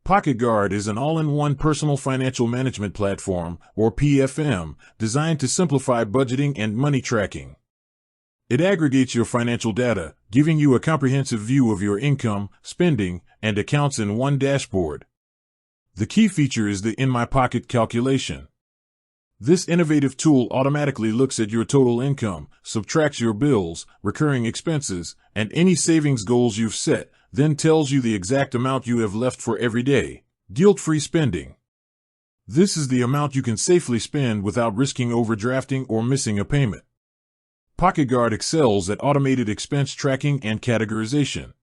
PocketGuard is an all-in-one personal financial management platform, or PFM, designed to simplify budgeting and money tracking. It aggregates your financial data, giving you a comprehensive view of your income, spending, and accounts in one dashboard. The key feature is the In My Pocket calculation. This innovative tool automatically looks at your total income, subtracts your bills, recurring expenses, and any savings goals you've set, then tells you the exact amount you have left for every day. Guilt-free spending. This is the amount you can safely spend without risking overdrafting or missing a payment. PocketGuard excels at automated expense tracking and categorization.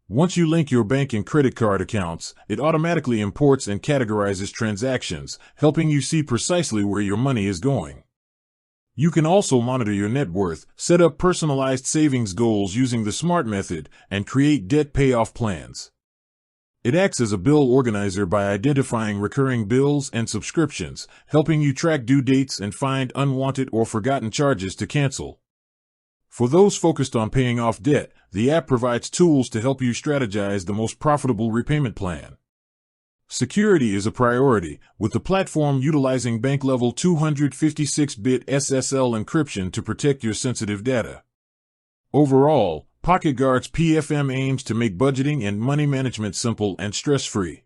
Once you link your bank and credit card accounts, it automatically imports and categorizes transactions, helping you see precisely where your money is going. You can also monitor your net worth, set up personalized savings goals using the SMART method, and create debt payoff plans. It acts as a bill organizer by identifying recurring bills and subscriptions, helping you track due dates and find unwanted or forgotten charges to cancel. For those focused on paying off debt, the app provides tools to help you strategize the most profitable repayment plan. Security is a priority, with the platform utilizing bank-level 256-bit SSL encryption to protect your sensitive data. Overall, PocketGuard's PFM aims to make budgeting and money management simple and stress-free.